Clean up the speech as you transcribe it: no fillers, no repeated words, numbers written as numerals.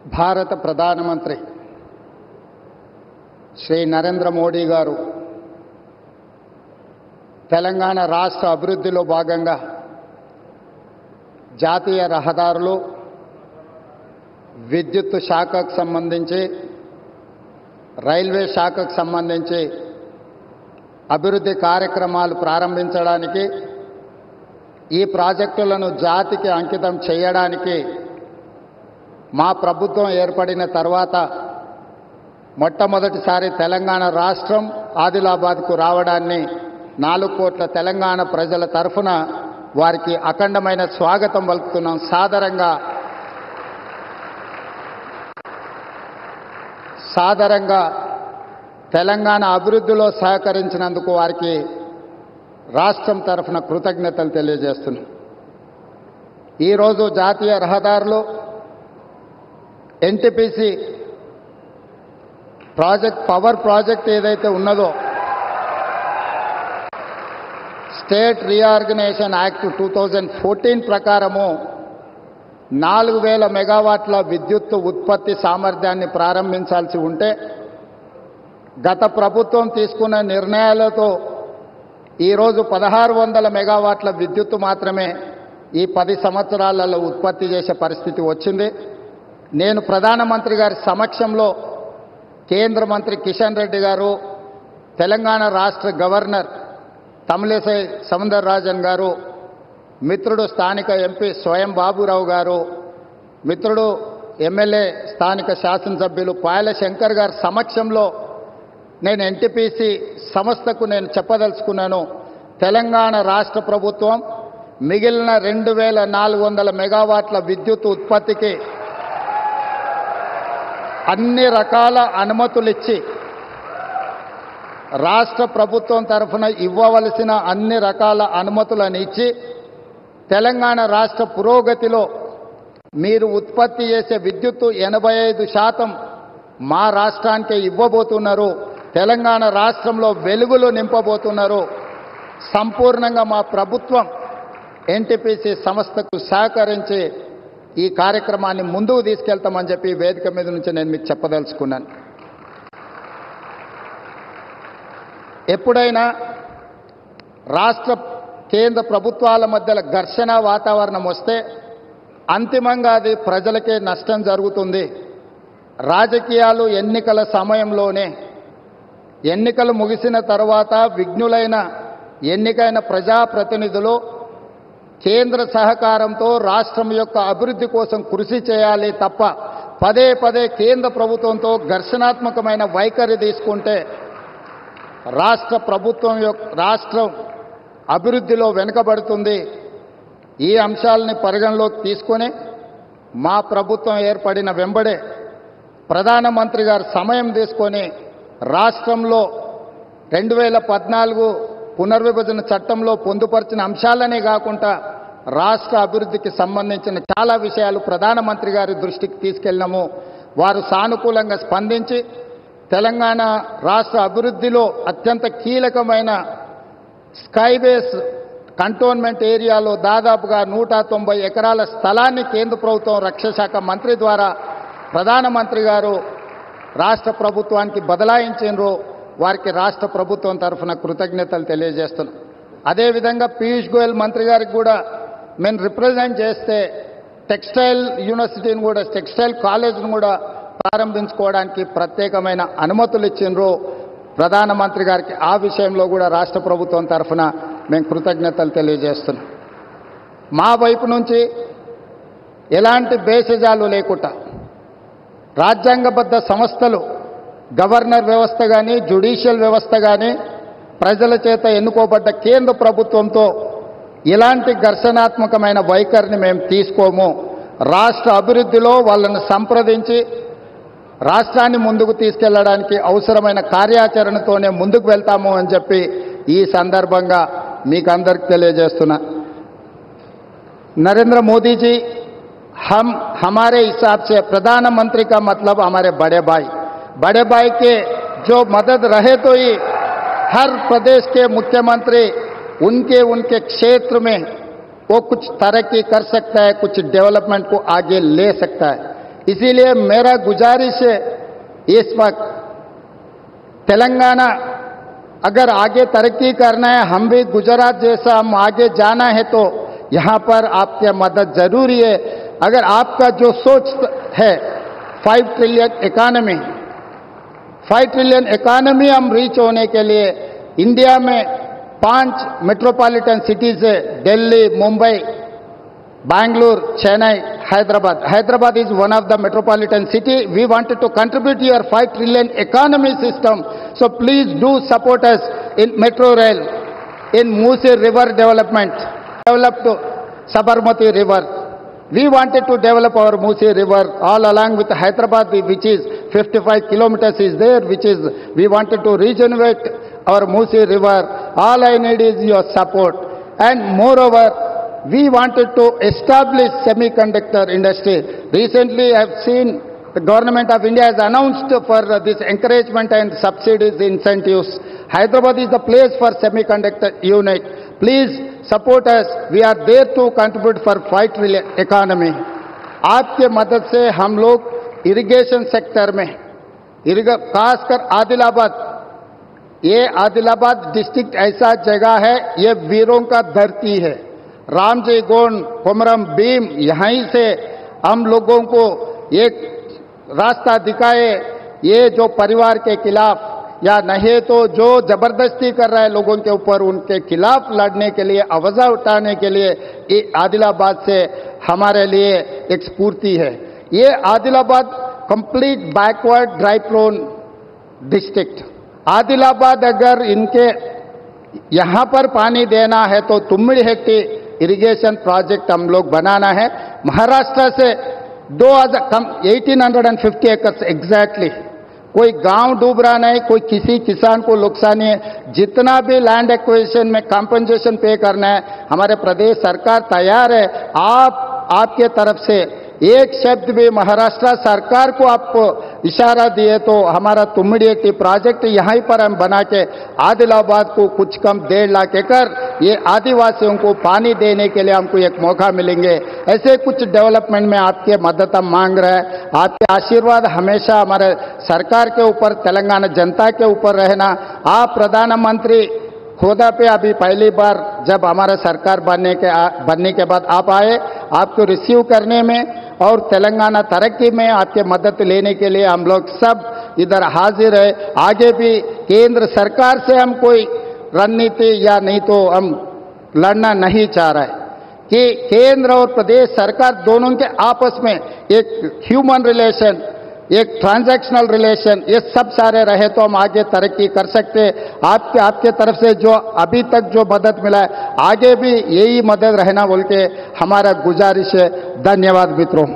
భారత ప్రధానమంత్రి శ్రీ నరేంద్ర మోడీ గారు తెలంగాణ రాష్ట్ర అభివృద్ధిలో భాగంగా జాతీయ రహదారులు, విద్యుత్ శాఖకు సంబంధించి, రైల్వే శాఖకు సంబంధించి అభివృద్ధి కార్యక్రమాలు ప్రారంభించడానికి, ఈ ప్రాజెక్టులను జాతికి అంకితం చేయడానికి మా ప్రభుత్వం ఏర్పడిన తర్వాత మొట్టమొదటిసారి తెలంగాణ రాష్ట్రం ఆదిలాబాద్కు రావడాన్ని 4 కోట్ల తెలంగాణ ప్రజల తరఫున వారికి అఖండమైన స్వాగతం పలుకుతున్నాం. సాదరంగా తెలంగాణ అభివృద్ధిలో సహకరించినందుకు వారికి రాష్ట్రం తరఫున కృతజ్ఞతలు తెలియజేస్తున్నాం. ఈరోజు జాతీయ రహదారులు, ఎన్టీపీసీ పవర్ ప్రాజెక్ట్ ఏదైతే ఉన్నదో, స్టేట్ రీఆర్గనైజేషన్ యాక్ట్ 2014 ప్రకారము 4000 మెగావాట్ల విద్యుత్ ఉత్పత్తి సామర్థ్యాన్ని ప్రారంభించాల్సి ఉంటే, గత ప్రభుత్వం తీసుకున్న నిర్ణయాలతో ఈరోజు 1600 మెగావాట్ల విద్యుత్తు మాత్రమే ఈ 10 సంవత్సరాలలో ఉత్పత్తి చేసే పరిస్థితి వచ్చింది. నేను ప్రధానమంత్రి గారి సమక్షంలో కేంద్ర మంత్రి కిషన్ రెడ్డి గారు, తెలంగాణ రాష్ట్ర గవర్నర్ తమిళిసై సౌందరరాజన్ గారు, మిత్రుడు స్థానిక ఎంపీ స్వయం బాబురావు గారు, మిత్రుడు ఎమ్మెల్యే స్థానిక శాసనసభ్యులు పాయల శంకర్ గారి సమక్షంలో నేను ఎన్టీపీసీ సంస్థకు నేను చెప్పదలుచుకున్నాను. తెలంగాణ రాష్ట్ర ప్రభుత్వం మిగిలిన 2400 మెగావాట్ల విద్యుత్ ఉత్పత్తికి అన్ని రకాల అనుమతులిచ్చి, రాష్ట్ర ప్రభుత్వం తరఫున ఇవ్వవలసిన అన్ని రకాల అనుమతులను ఇచ్చి, తెలంగాణ రాష్ట్ర పురోగతిలో మీరు ఉత్పత్తి చేసే విద్యుత్తు 85% మా రాష్ట్రానికే ఇవ్వబోతున్నారు. తెలంగాణ రాష్ట్రంలో వెలుగులు నింపబోతున్నారు. సంపూర్ణంగా మా ప్రభుత్వం ఎన్టీపీసీ సంస్థకు సహకరించి ఈ కార్యక్రమాన్ని ముందుకు తీసుకెళ్తామని చెప్పి వేదిక మీద నుంచి నేను మీకు చెప్పదలుచుకున్నాను. ఎప్పుడైనా రాష్ట్ర కేంద్ర ప్రభుత్వాల మధ్యలో ఘర్షణ వాతావరణం వస్తే అంతిమంగా అది ప్రజలకే నష్టం జరుగుతుంది. రాజకీయాలు ఎన్నికల సమయంలోనే, ఎన్నికలు ముగిసిన తర్వాత విఘ్నులైన ఎన్నికైన ప్రజాప్రతినిధులు కేంద్ర సహకారంతో రాష్ట్రం యొక్క అభివృద్ధి కోసం కృషి చేయాలి తప్ప పదే పదే కేంద్ర ప్రభుత్వంతో ఘర్షణాత్మకమైన వైఖరి తీసుకుంటే రాష్ట్రం అభివృద్ధిలో వెనుకబడుతుంది. ఈ అంశాలని పరిగణలోకి తీసుకొని మా ప్రభుత్వం ఏర్పడిన వెంబడే ప్రధానమంత్రి గారు సమయం తీసుకొని రాష్ట్రంలో 2014 పునర్విభజన చట్టంలో పొందుపరిచిన అంశాలనే కాకుండా రాష్ట్ర అభివృద్ధికి సంబంధించిన చాలా విషయాలు ప్రధానమంత్రి గారి దృష్టికి తీసుకెళ్ళినాము. వారు సానుకూలంగా స్పందించి తెలంగాణ రాష్ట్ర అభివృద్ధిలో అత్యంత కీలకమైన స్కైబేస్ కంటోన్మెంట్ ఏరియాలో దాదాపుగా 190 ఎకరాల స్థలాన్ని కేంద్ర ప్రభుత్వం రక్షణ శాఖ మంత్రి ద్వారా ప్రధానమంత్రి గారు రాష్ట్ర ప్రభుత్వానికి బదలాయించారు. వారికి రాష్ట్ర ప్రభుత్వం తరఫున కృతజ్ఞతలు తెలియజేస్తున్నాం. అదేవిధంగా పీయూష్ గోయల్ మంత్రి గారికి కూడా మేము రిప్రజెంట్ చేస్తే టెక్స్టైల్ యూనివర్సిటీని కూడా, టెక్స్టైల్ కాలేజ్ను కూడా ప్రారంభించుకోవడానికి ప్రత్యేకమైన అనుమతులు ఇచ్చిండ్రు ప్రధానమంత్రి గారికి. ఆ విషయంలో కూడా రాష్ట్ర ప్రభుత్వం తరఫున మేము కృతజ్ఞతలు తెలియజేస్తున్నాం. మా వైపు నుంచి ఎలాంటి భేషజాలు లేకుండా రాజ్యాంగబద్ధ సంస్థలు, గవర్నర్ వ్యవస్థ కానీ, జ్యుడిషియల్ వ్యవస్థ కానీ, ప్రజల చేత ఎన్నుకోబడ్డ కేంద్ర ప్రభుత్వంతో ఇలాంటి ఘర్షణాత్మకమైన వైఖరిని మేము తీసుకోము. రాష్ట్ర అభివృద్ధిలో వాళ్ళను సంప్రదించి రాష్ట్రాన్ని ముందుకు తీసుకెళ్లడానికి అవసరమైన కార్యాచరణతోనే ముందుకు వెళ్తాము అని చెప్పి ఈ సందర్భంగా మీకు అందరికి తెలియజేస్తున్నా. नरेंद्र मोदी जी हमारे हिसाब से प्रधानमंत्री का मतलब हमारे बड़े भाई के जो मदद रहे तो ही हर प्रदेश के मुख्यमंत्री उनके क्षेत्र में वो कुछ तरक्की कर सकता है, कुछ डेवलपमेंट को आगे ले सकता है। इसीलिए मेरा गुजारिश है, इस वक्त तेलंगाना अगर आगे तरक्की करना है, हम भी गुजरात जैसा हम आगे जाना है, तो यहां पर आपकी मदद जरूरी है। अगर आपका जो सोच है 5 ट्रिलियन इकोनॉमी, 5 ट्रिलियन इकोनॉमी हम रीच होने के लिए इंडिया में 5 मेट्रोपॉलिटन सिटीज है, Delhi, Mumbai, Bangalore, Chennai, Hyderabad. Hyderabad is one of the metropolitan city. We wanted to contribute to your 5 trillion economy system. So please do support us in metro rail, in Musi River development, developed Sabarmati River. We wanted to develop our Musi River all along with Hyderabad, which is 55 kilometers is there, which is, we wanted to regenerate our Musi River. All I need is your support. And moreover, we wanted to establish semiconductor industry. Recently, I have seen the government of India has announced for this encouragement and subsidies, incentives. Hyderabad is the place for semiconductor unit. Please support us. We are there to contribute for 5 trillion economy. आपके मदद से हम लोग irrigation sector में, खासकर आदिलाबाद, ये Adilabad district ऐसा जगह है, ये वीरों का धरती है। रामजी गोंड, कोमरम भीम, यहीं से हम लोगों को एक रास्ता दिखाए, ये जो परिवार के खिलाफ या नहीं तो जो जबरदस्ती कर रहा है लोगों के ऊपर, उनके खिलाफ लड़ने के लिए, आवाज उठाने के लिए ये आदिलाबाद से हमारे लिए एक स्फूर्ति है। ये Adilabad complete backward dry prone district. Adilabad अगर इनके यहां पर पानी देना है तो तुम्मिडिहेट्टी इरिगेशन प्रोजेक्ट हम लोग बनाना है। महाराष्ट्र से 1850 एकर्स एग्जैक्टली, कोई गांव डूब रहा नहीं, कोई किसी किसान को नुकसान नहीं है। जितना भी लैंड एक्विजिशन में कॉम्पेंसेशन पे करना है, हमारे प्रदेश सरकार तैयार है। आपके तरफ से एक शब्द भी महाराष्ट्र सरकार को आप इशारा दिए तो हमारा तुम्मिडिहेट्टी प्रोजेक्ट यहीं पर हम बना के आदिलाबाद को कुछ कम 1.5 लाख एकड़ ये आदिवासियों को पानी देने के लिए हमको एक मौका मिलेंगे। ऐसे कुछ डेवलपमेंट में आपके मदद हम मांग रहे हैं। आपके आशीर्वाद हमेशा हमारे सरकार के ऊपर, तेलंगाना जनता के ऊपर रहना। आप प्रधानमंत्री खुदा पे अभी पहली बार जब हमारा सरकार बनने के बाद आप आए, आपको रिसीव करने में और तेलंगाना तरक्की में आपके मदद लेने के लिए हम लोग सब इधर हाजिर है। आगे भी केंद्र सरकार से हम कोई रणनीति या नहीं तो हम लड़ना नहीं चाह रहे कि केंद्र और प्रदेश सरकार दोनों के आपस में एक ह्यूमन रिलेशन, एक ट्रांजैक्शनल रिलेशन, ये सब सारे रहे तो हम आगे तरक्की कर सकते। आपके तरफ से जो अभी तक जो मदद मिला है, आगे भी यही मदद रहना बोल के हमारा गुजारिश है। धन्यवाद मित्रों।